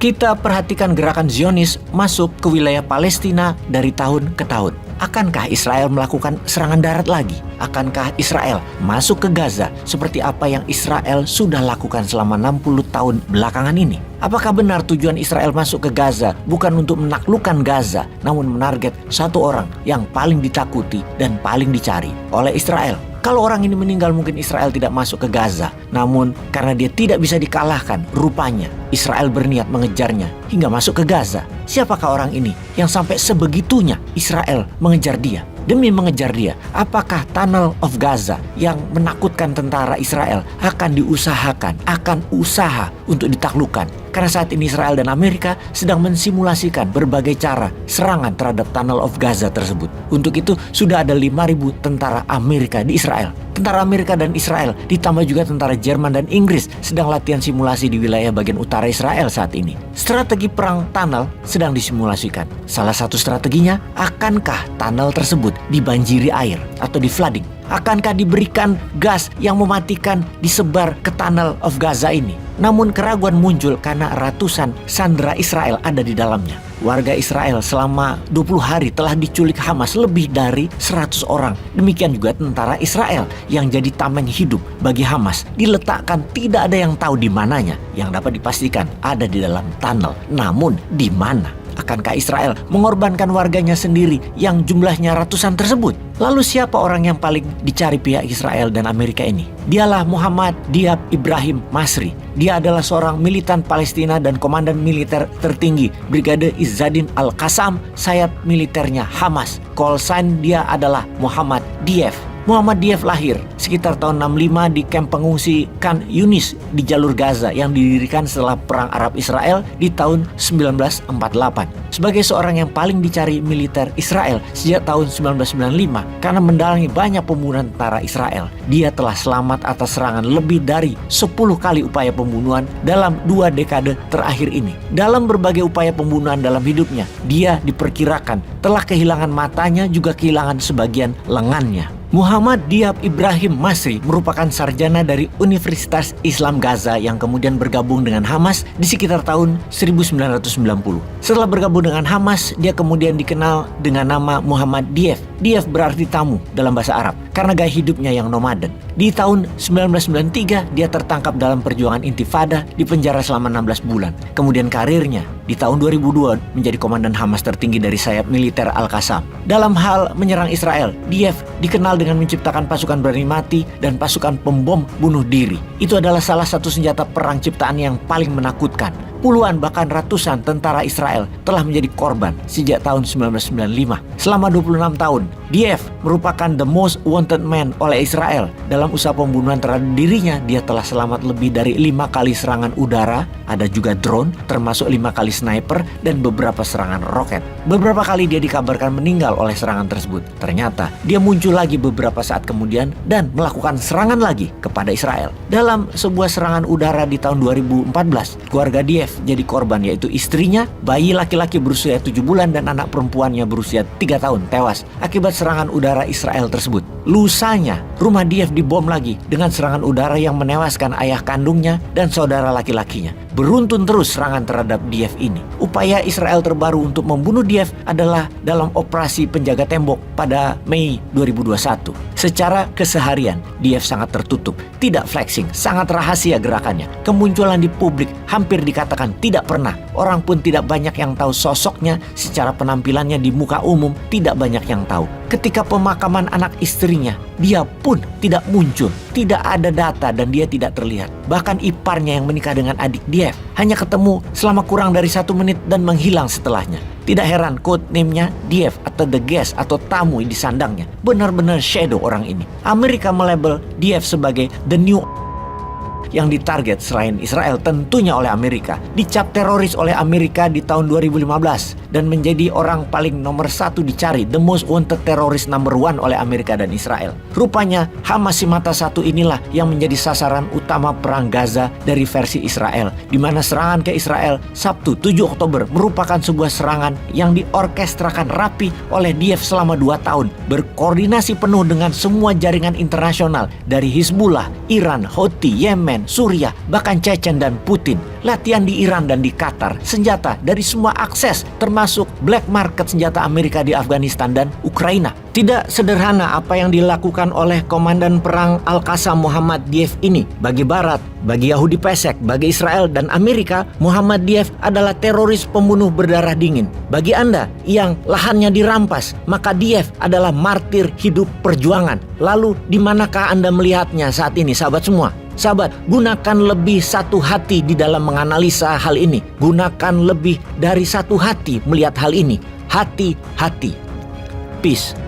Kita perhatikan gerakan Zionis masuk ke wilayah Palestina dari tahun ke tahun. Akankah Israel melakukan serangan darat lagi? Akankah Israel masuk ke Gaza seperti apa yang Israel sudah lakukan selama 60 tahun belakangan ini? Apakah benar tujuan Israel masuk ke Gaza bukan untuk menaklukkan Gaza, namun menarget satu orang yang paling ditakuti dan paling dicari oleh Israel? Kalau orang ini meninggal mungkin Israel tidak masuk ke Gaza. Namun karena dia tidak bisa dikalahkan, rupanya Israel berniat mengejarnya hingga masuk ke Gaza. Siapakah orang ini yang sampai sebegitunya Israel mengejar dia? Demi mengejar dia, apakah Tunnel of Gaza yang menakutkan tentara Israel akan diusahakan, akan usaha untuk ditaklukkan? Karena saat ini Israel dan Amerika sedang mensimulasikan berbagai cara serangan terhadap Tunnel of Gaza tersebut. Untuk itu sudah ada 5.000 tentara Amerika di Israel. Tentara Amerika dan Israel ditambah juga tentara Jerman dan Inggris sedang latihan simulasi di wilayah bagian utara Israel saat ini. Strategi perang tunnel sedang disimulasikan. Salah satu strateginya, akankah tunnel tersebut dibanjiri air atau di flooding? Akankah diberikan gas yang mematikan disebar ke Tunnel of Gaza ini? Namun keraguan muncul karena ratusan sandera Israel ada di dalamnya. Warga Israel selama 20 hari telah diculik Hamas lebih dari 100 orang. Demikian juga tentara Israel yang jadi tameng hidup bagi Hamas. Diletakkan tidak ada yang tahu di mananya. Yang dapat dipastikan ada di dalam tunnel. Namun di mana? Akankah Israel mengorbankan warganya sendiri yang jumlahnya ratusan tersebut? Lalu siapa orang yang paling dicari pihak Israel dan Amerika ini? Dialah Muhammad Diab Ibrahim Masri. Dia adalah seorang militan Palestina dan komandan militer tertinggi Brigade Izzadin Al-Qassam, sayap militernya Hamas. Call sign dia adalah Muhammad Dief. Muhammad Dief lahir sekitar tahun 65 di kamp pengungsi Khan Yunis di jalur Gaza yang didirikan setelah Perang Arab Israel di tahun 1948. Sebagai seorang yang paling dicari militer Israel sejak tahun 1995 karena mendalangi banyak pembunuhan tentara Israel, dia telah selamat atas serangan lebih dari 10 kali upaya pembunuhan dalam 2 dekade terakhir ini. Dalam berbagai upaya pembunuhan dalam hidupnya, dia diperkirakan telah kehilangan matanya juga kehilangan sebagian lengannya. Muhammad Diab Ibrahim Masri merupakan sarjana dari Universitas Islam Gaza yang kemudian bergabung dengan Hamas di sekitar tahun 1990. Setelah bergabung dengan Hamas, dia kemudian dikenal dengan nama Muhammad Dief. Dief berarti tamu dalam bahasa Arab karena gaya hidupnya yang nomaden. Di tahun 1993, dia tertangkap dalam perjuangan Intifada di penjara selama 16 bulan. Kemudian karirnya di tahun 2002 menjadi komandan Hamas tertinggi dari sayap militer Al-Qassam. Dalam hal menyerang Israel, Dief dikenal dengan menciptakan pasukan berani mati dan pasukan pembom bunuh diri. Itu adalah salah satu senjata perang ciptaan yang paling menakutkan. Puluhan bahkan ratusan tentara Israel telah menjadi korban sejak tahun 1995. Selama 26 tahun, Dief merupakan the most wanted man oleh Israel. Dalam usaha pembunuhan terhadap dirinya, dia telah selamat lebih dari 5 kali serangan udara, ada juga drone, termasuk 5 kali sniper, dan beberapa serangan roket. Beberapa kali dia dikabarkan meninggal oleh serangan tersebut. Ternyata, dia muncul lagi beberapa saat kemudian dan melakukan serangan lagi kepada Israel. Dalam sebuah serangan udara di tahun 2014, keluarga Dief jadi korban, yaitu istrinya, bayi laki-laki berusia 7 bulan dan anak perempuannya berusia 3 tahun tewas akibat serangan udara Israel tersebut. Lusanya, rumah Dief dibom lagi dengan serangan udara yang menewaskan ayah kandungnya dan saudara laki-lakinya. Beruntun terus serangan terhadap Dief ini. Upaya Israel terbaru untuk membunuh Dief adalah dalam operasi penjaga tembok pada Mei 2021. Secara keseharian, Dief sangat tertutup, tidak flexing, sangat rahasia gerakannya. Kemunculan di publik hampir dikatakan tidak pernah. Orang pun tidak banyak yang tahu sosoknya, secara penampilannya di muka umum tidak banyak yang tahu. Ketika pemakaman anak istrinya, dia pun tidak muncul, tidak ada data dan dia tidak terlihat. Bahkan iparnya yang menikah dengan adik Dief hanya ketemu selama kurang dari 1 menit dan menghilang setelahnya. Tidak heran code name-nya Dief atau the guest atau tamu di sandangnya. Benar-benar shadow orang ini. Amerika melabel Dief sebagai the new yang ditarget selain Israel tentunya oleh Amerika. Dicap teroris oleh Amerika di tahun 2015 dan menjadi orang paling nomor 1 dicari, the most wanted terrorist number 1 oleh Amerika dan Israel. Rupanya Hamas si mata satu inilah yang menjadi sasaran utama perang Gaza dari versi Israel, di mana serangan ke Israel Sabtu 7 Oktober merupakan sebuah serangan yang diorkestrakan rapi oleh Dief selama 2 tahun, berkoordinasi penuh dengan semua jaringan internasional dari Hizbullah, Iran, Houthi, Yemen, Yemen, Suriah, bahkan Chechen dan Putin. Latihan di Iran dan di Qatar, senjata dari semua akses, termasuk black market senjata Amerika di Afghanistan dan Ukraina. Tidak sederhana apa yang dilakukan oleh Komandan Perang Al-Qassam Muhammad Deif ini. Bagi Barat, bagi Yahudi Pesek, bagi Israel dan Amerika, Muhammad Deif adalah teroris pembunuh berdarah dingin. Bagi Anda yang lahannya dirampas, maka Deif adalah martir hidup perjuangan. Lalu di manakah Anda melihatnya saat ini, sahabat semua? Sahabat, gunakan lebih satu hati di dalam menganalisa hal ini. Gunakan lebih dari satu hati melihat hal ini. Hati-hati. Peace.